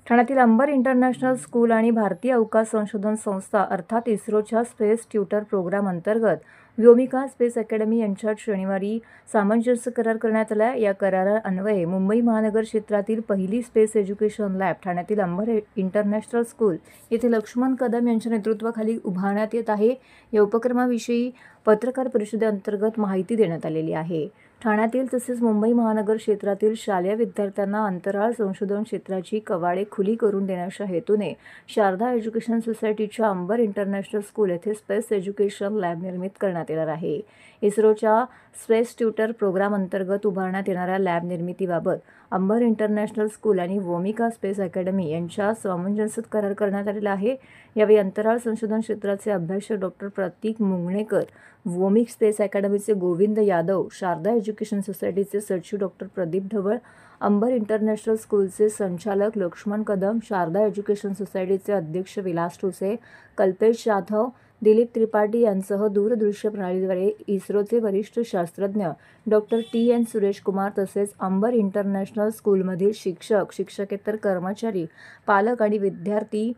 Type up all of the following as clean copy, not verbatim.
ठाण्यातील Ambar international school आणि भारतीय अवकाश संशोधन संस्था अर्थात इस्रोच्या स्पेस ट्यूटर प्रोग्राम अंतर्गत व्योमिका स्पेस अकॅडमी यांच्यात शनिवारी सामंजस्य करार करण्यात आला। या करारान्वये मुंबई महानगर क्षेत्रातील पहिली स्पेस एज्युकेशन लॅब ठाण्यातील अंबर इंटरनॅशनल स्कूल येथे लक्ष्मण कदम यांच्या नेतृत्वाखाली उभारण्यात येत आहे। या उपक्रमाविषयी पत्रकार परिषदेअंतर्गत माहिती देण्यात आलेली आहे। ठाण्यातील तसेच मुंबई महानगर क्षेत्रातील शालेय विद्यार्थ्यांना अंतराळ संशोधन क्षेत्राची कवाडे खुली करून देण्याच्या हेतूने शारदा एज्युकेशन सोसायटीच्या अंबर इंटरनॅशनल स्कूल येथे स्पेस एज्युकेशन लॅब निर्मित करण्यात येणार आहे। इस्रोच्या स्पेस ट्यूटर प्रोग्राम अंतर्गत उभारण्यात येणाऱ्या लॅब निर्मितीबाबत अंबर इंटरनॅशनल स्कूल आणि व्योमिका स्पेस अकॅडमी यांच्या सामंजस्य करार करण्यात आलेला आहे। यावेळी अंतराळ संशोधन क्षेत्राचे अभ्यासक डॉक्टर प्रतीक मुंगणेकर, व्योमिक स्पेस अकॅडमीचे गोविंद यादव, शारदा एज्युकेशन सोसायटीचे सचिव डॉक्टर प्रदीप ढवळ, अंबर इंटरनॅशनल स्कूलचे संचालक लक्ष्मण कदम, शारदा एज्युकेशन सोसायटीचे अध्यक्ष विलास ठोसे, कल्पेश जाधव, दिलीप त्रिपाठी यांसह दूरदृश्य प्रणालीद्वारे इस्रोचे वरिष्ठ शास्त्रज्ञ डॉक्टर TN सुरेश कुमार तसेच अंबर इंटरनॅशनल स्कूलमधील शिक्षक, शिक्षकेतर कर्मचारी, पालक आणि विद्यार्थी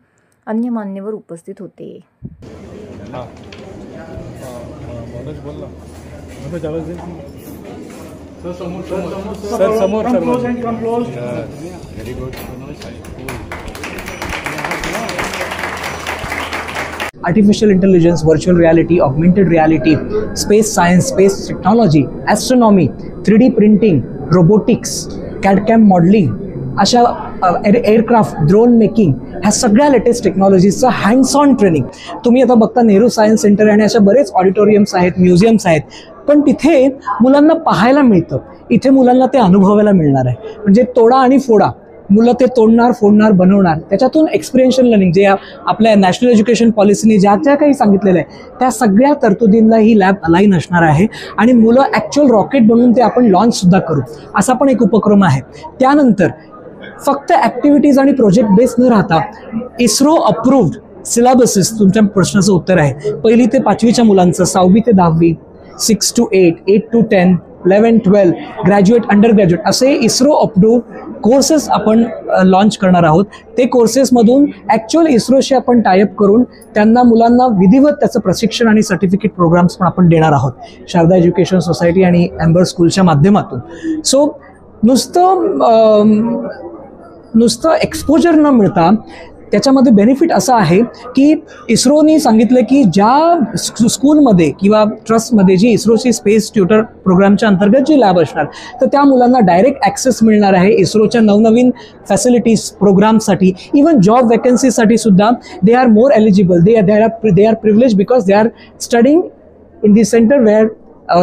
अन्य मान्यवर उपस्थित होते। Artificial intelligence, virtual reality, augmented reality, space science, space technology, astronomy, 3D printing, robotics, CAD/CAM modeling, अशा एअरक्राफ्ट, ड्रोन मेकिंग, ह्या सगळ्या लेटेस्ट टेक्नॉलॉजीजचं हँड्स ऑन ट्रेनिंग तुम्ही आता बघता। नेहरू सायन्स सेंटर आणि अशा बरेच ऑडिटोरियम्स आहेत, म्युझियम्स आहेत, पण तिथे मुलांना पाहायला मिळतं, इथे मुलांना ते अनुभवायला मिळणार आहे। म्हणजे तोडा आणि फोडा, मुलं ते तोडणार, फोडणार, बनवणार, त्याच्यातून एक्सपिरियन्शियल लर्निंग जे आपल्या नॅशनल एज्युकेशन पॉलिसीने ज्या काही सांगितलेलं आहे त्या सगळ्या तरतुदींना ही लॅब अलाईन असणार आहे आणि मुलं ॲक्च्युअल रॉकेट बनवून ते आपण लॉन्चसुद्धा करू, असा पण एक उपक्रम आहे। त्यानंतर फक्त ॲक्टिव्हिटीज आणि प्रोजेक्ट बेस न राहता इस्रो अप्रूव्ड सिलेबसेस, तुमच्या प्रश्नाचं उत्तर आहे, 1ली ते 5वीच्या मुलांचं, 6वी ते 10वी, 6 to 8, 8 to 10, 11, 12, graduate, under graduate असे इस्रो अप्रूव्ड कोर्सेस आपण लॉन्च करणार आहोत। ते कोर्सेसमधून ॲक्च्युअल इस्रोशी आपण टायअप करून त्यांना मुलांना विधिवत त्याचं प्रशिक्षण आणि सर्टिफिकेट प्रोग्राम्स पण आपण देणार आहोत शारदा एज्युकेशन सोसायटी आणि अंबर स्कूलच्या माध्यमातून। सो नुसतं एक्सपोजर न मिळता त्याच्यामध्ये बेनिफिट असं आहे की इस्रोनी सांगितलं की ज्या स्कूलमध्ये किंवा ट्रस्टमध्ये जी इस्रोची स्पेस ट्यूटर प्रोग्रामच्या अंतर्गत जी लॅब असणार तर त्या मुलांना डायरेक्ट ॲक्सेस मिळणार आहे इस्रोच्या नवनवीन फॅसिलिटीज प्रोग्रामसाठी। इवन जॉब वॅकन्सीसाठी सुद्धा they are more eligible, they are privilege because they are studying in the centre where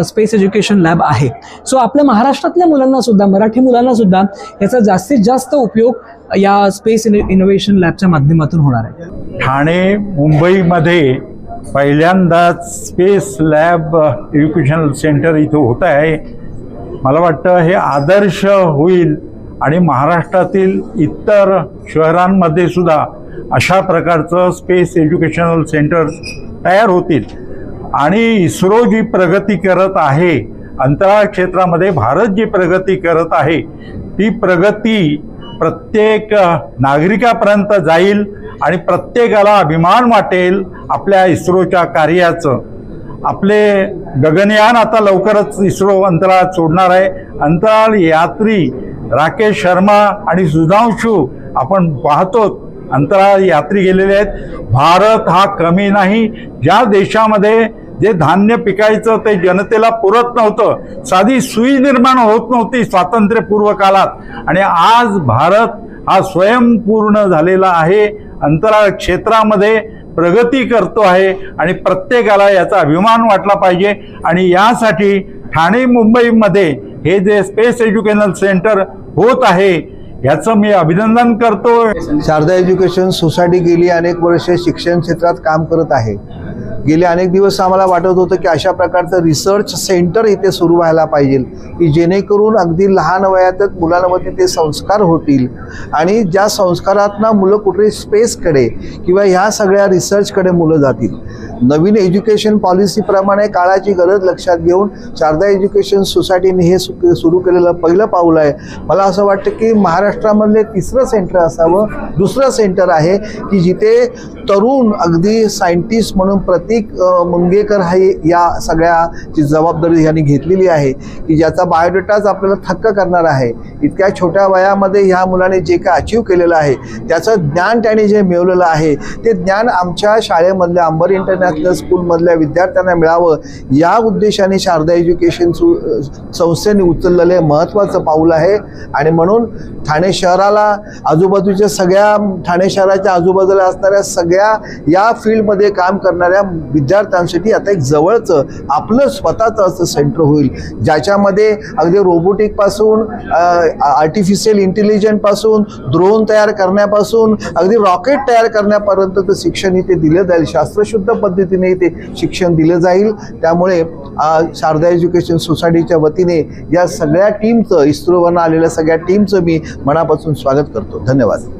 space education lab आहे। सो आपल्या महाराष्ट्रातल्या मुलांना सुद्धा, मराठी मुलांना सुद्धा याचा जास्तीत जास्त उपयोग या स्पेस इनोव्हेशन लॅबच्या माध्यमातून होणार आहे। ठाणे मुंबईमध्ये पहिल्यांदाच स्पेस लॅब एज्युकेशनल सेंटर इथं होत आहे। मला वाटतं हे आदर्श होईल आणि महाराष्ट्रातील इतर शहरांमध्ये सुद्धा अशा प्रकारचं स्पेस एज्युकेशनल सेंटर्स तयार होतील आणि इस्रो जी प्रगती करत आहे, अंतराळ क्षेत्रामध्ये भारत जी प्रगती करत आहे ती प्रगती प्रत्येक नागरिकापर्यंत जाईल आणि प्रत्येकाला अभिमान वाटेल आपल्या इस्रोच्या कार्याचं। आपले गगनयान आता लवकरच इस्रो अंतराळात सोडणार आहे। अंतराळ यात्री राकेश शर्मा आणि सुधांशू आपण पाहतो अंतराळ यात्री गेलेले आहेत। भारत हा कमी नाही, ज्या देशामध्ये जे धान्य पिकायचं ते जनतेला पुरत नव्हतं, साधी सुई निर्माण होत नव्हती स्वातंत्र्यपूर्व काळात, आणि आज भारत हा स्वयंपूर्ण झालेला आहे, अंतराळ क्षेत्रामध्ये प्रगती करतो आहे आणि प्रत्येकाला याचा अभिमान वाटला पाहिजे। आणि यासाठी ठाणे मुंबईमध्ये हे जे स्पेस एज्युकेशनल सेंटर होत आहे याचं मी अभिनंदन करतो। शारदा एज्युकेशन सोसायटी गेली अनेक वर्षे शिक्षण क्षेत्रात काम करत आहे। गेले अनेक दिवस आम्हाला वाटत होतं की अशा प्रकारचं रिसर्च सेंटर इथे सुरू व्हायला पाहिजे की जेणेकरून अगदी लहान वयातच मुलांमध्ये ते संस्कार होतील आणि ज्या संस्कारातनं मुलं कुठे स्पेसकडे किंवा ह्या सगळ्या रिसर्चकडे मुलं जातील। नवीन एज्युकेशन पॉलिसीप्रमाणे काळाची गरज लक्षात घेऊन शारदा एज्युकेशन सोसायटीने हे सुरू केलेलं पहिलं पाऊल आहे. मला असं वाटतं की महाराष्ट्रामधले तिसरं सेंटर असावं. दुसरं सेंटर आहे की जिथे तरुण अगदी सायंटिस्ट म्हणून प्रतीक मुनगेकर हे या सगळ्याची जबाबदारी यांनी घेतलेली आहे की ज्याचा बायोडेटाच आपल्याला थक्क करणार आहे. इतक्या छोट्या वयामध्ये ह्या मुलाने जे काय अचीव केलेलं आहे त्याचं ज्ञान त्याने जे मिळवलेलं आहे ते ज्ञान आमच्या शाळेमधल्या अंबर इंटरनॅशनल स्कूलमधल्या विद्यार्थ्यांना मिळावं या उद्देशाने शारदा एज्युकेशन संस्थेने उचललेले महत्त्वाचं पाऊल आहे. आणि म्हणून ठाणे शहराला आजूबाजूच्या सगळ्या ठाणे शहराच्या आजूबाजूला असणाऱ्या सगळ्या या फील्डमध्ये काम करणाऱ्या विद्यार्थ्यांसाठी आता एक जवळचं आपलं स्वतःचं असं सेंटर होईल ज्याच्यामध्ये अगदी रोबोटिकपासून आर्टिफिशियल इंटेलिजन्सपासून ड्रोन तयार करण्यापासून अगदी रॉकेट तयार करण्यापर्यंतचं शिक्षण इथे दिलं जाईल. शास्त्रशुद्ध पद्धतीने इथे शिक्षण दिलं जाईल. त्यामुळे शारदा एज्युकेशन सोसायटीच्या वतीने या सगळ्या टीमचं इस्रोवरनं आलेल्या सगळ्या टीमचं मी मनापासून स्वागत करतो. धन्यवाद.